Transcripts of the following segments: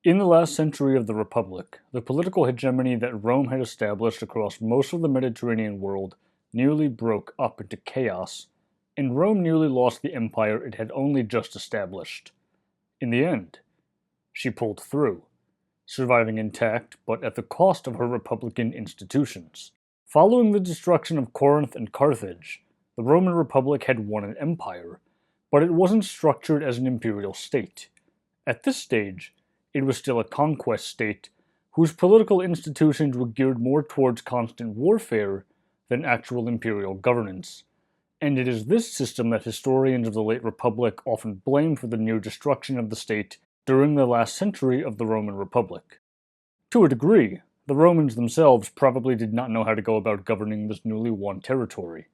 In the last century of the Republic, the political hegemony that Rome had established across most of the Mediterranean world nearly broke up into chaos, and Rome nearly lost the empire it had only just established. In the end, she pulled through, surviving intact but at the cost of her republican institutions. Following the destruction of Corinth and Carthage, the Roman Republic had won an empire, but it wasn't structured as an imperial state. At this stage, it was still a conquest state whose political institutions were geared more towards constant warfare than actual imperial governance. And it is this system that historians of the late Republic often blame for the near destruction of the state during the last century of the Roman Republic. To a degree, the Romans themselves probably did not know how to go about governing this newly won territory.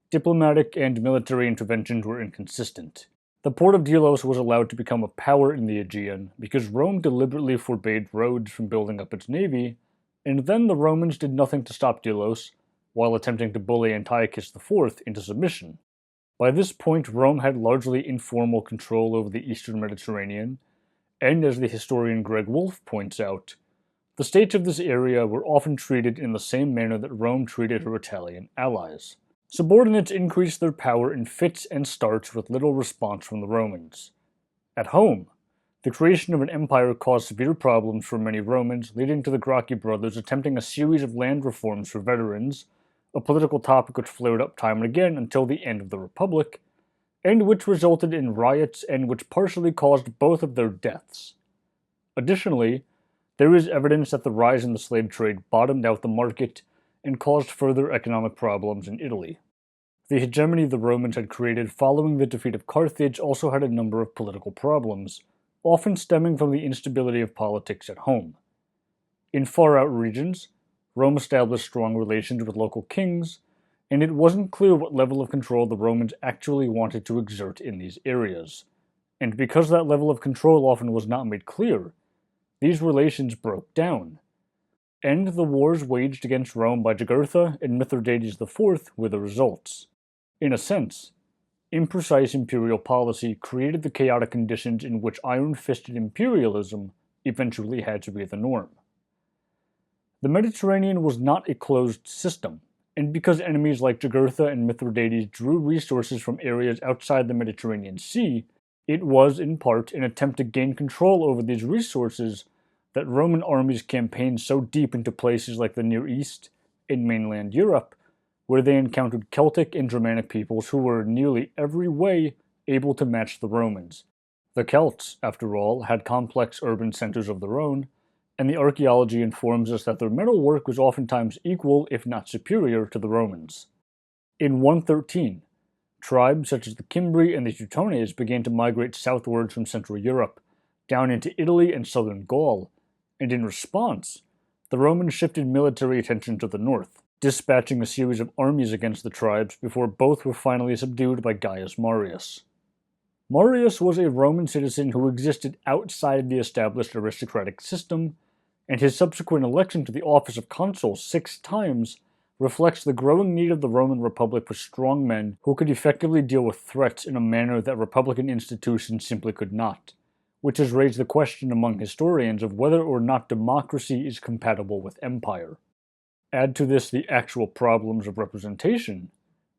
Diplomatic and military interventions were inconsistent. The port of Delos was allowed to become a power in the Aegean because Rome deliberately forbade Rhodes from building up its navy, and then the Romans did nothing to stop Delos, while attempting to bully Antiochus IV into submission. By this point, Rome had largely informal control over the eastern Mediterranean, and as the historian Greg Wolfe points out, the states of this area were often treated in the same manner that Rome treated her Italian allies. Subordinates increased their power in fits and starts with little response from the Romans. At home, the creation of an empire caused severe problems for many Romans, leading to the Gracchi brothers attempting a series of land reforms for veterans, a political topic which flared up time and again until the end of the Republic, and which resulted in riots and which partially caused both of their deaths. Additionally, there is evidence that the rise in the slave trade bottomed out the market and caused further economic problems in Italy. The hegemony the Romans had created following the defeat of Carthage also had a number of political problems, often stemming from the instability of politics at home. In far-out regions, Rome established strong relations with local kings, and it wasn't clear what level of control the Romans actually wanted to exert in these areas. And because that level of control often was not made clear, these relations broke down. And the wars waged against Rome by Jugurtha and Mithridates IV were the results. In a sense, imprecise imperial policy created the chaotic conditions in which iron-fisted imperialism eventually had to be the norm. The Mediterranean was not a closed system, and because enemies like Jugurtha and Mithridates drew resources from areas outside the Mediterranean Sea, it was, in part, an attempt to gain control over these resources that Roman armies campaigned so deep into places like the Near East and mainland Europe, where they encountered Celtic and Germanic peoples who were in nearly every way able to match the Romans. The Celts, after all, had complex urban centers of their own, and the archaeology informs us that their metalwork was oftentimes equal, if not superior, to the Romans. In 113, tribes such as the Cimbri and the Teutones began to migrate southwards from Central Europe, down into Italy and southern Gaul, and in response, the Romans shifted military attention to the north, dispatching a series of armies against the tribes before both were finally subdued by Gaius Marius. Marius was a Roman citizen who existed outside the established aristocratic system, and his subsequent election to the office of consul 6 times reflects the growing need of the Roman Republic for strong men who could effectively deal with threats in a manner that republican institutions simply could not, which has raised the question among historians of whether or not democracy is compatible with empire. Add to this the actual problems of representation.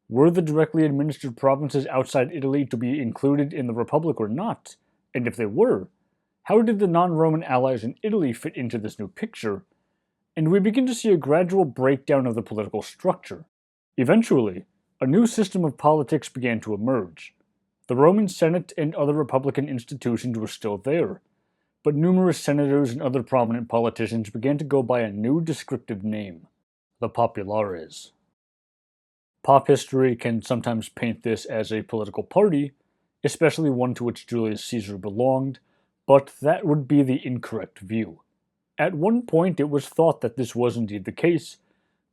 Were the directly administered provinces outside Italy to be included in the Republic or not? And if they were, how did the non-Roman allies in Italy fit into this new picture? And we begin to see a gradual breakdown of the political structure. Eventually, a new system of politics began to emerge. The Roman Senate and other republican institutions were still there, but numerous senators and other prominent politicians began to go by a new descriptive name, the populares. Pop history can sometimes paint this as a political party, especially one to which Julius Caesar belonged, but that would be the incorrect view. At one point it was thought that this was indeed the case,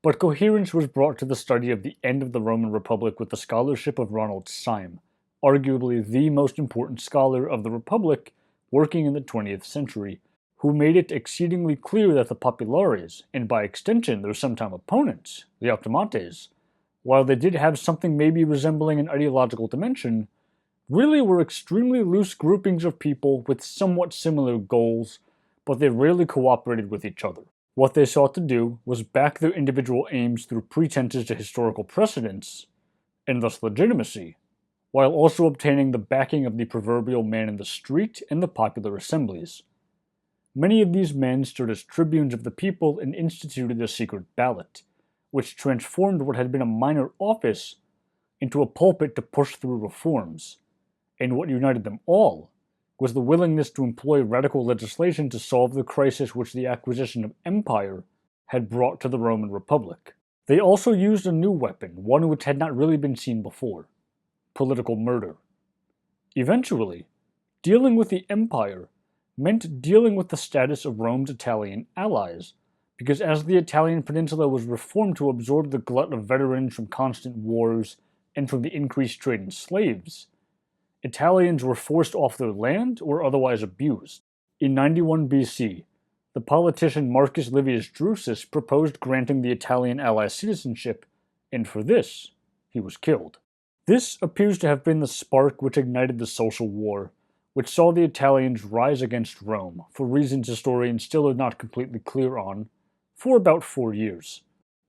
but coherence was brought to the study of the end of the Roman Republic with the scholarship of Ronald Syme, arguably the most important scholar of the Republic working in the 20th century, who made it exceedingly clear that the populares, and by extension their sometime opponents, the Optimates, while they did have something maybe resembling an ideological dimension, really were extremely loose groupings of people with somewhat similar goals but they rarely cooperated with each other. What they sought to do was back their individual aims through pretenses to historical precedence, and thus legitimacy, while also obtaining the backing of the proverbial man in the street and the popular assemblies. Many of these men stood as tribunes of the people and instituted a secret ballot, which transformed what had been a minor office into a pulpit to push through reforms. And what united them all was the willingness to employ radical legislation to solve the crisis which the acquisition of empire had brought to the Roman Republic. They also used a new weapon, one which had not really been seen before: political murder. Eventually, dealing with the empire meant dealing with the status of Rome's Italian allies, because as the Italian peninsula was reformed to absorb the glut of veterans from constant wars and from the increased trade in slaves, Italians were forced off their land or otherwise abused. In 91 BC, the politician Marcus Livius Drusus proposed granting the Italian ally citizenship, and for this, he was killed. This appears to have been the spark which ignited the social war, which saw the Italians rise against Rome, for reasons historians still are not completely clear on, for about 4 years.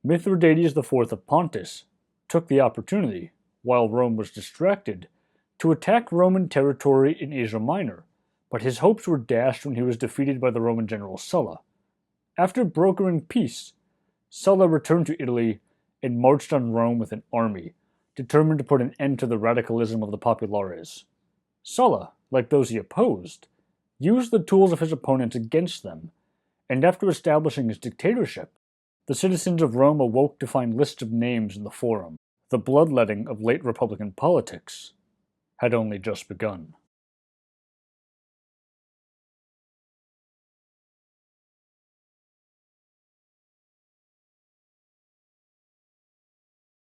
Mithridates IV of Pontus took the opportunity, while Rome was distracted, to attack Roman territory in Asia Minor, but his hopes were dashed when he was defeated by the Roman general Sulla. After brokering peace, Sulla returned to Italy and marched on Rome with an army, determined to put an end to the radicalism of the populares. Sulla, like those he opposed, used the tools of his opponents against them, and after establishing his dictatorship, the citizens of Rome awoke to find lists of names in the Forum. The bloodletting of late Republican politics had only just begun.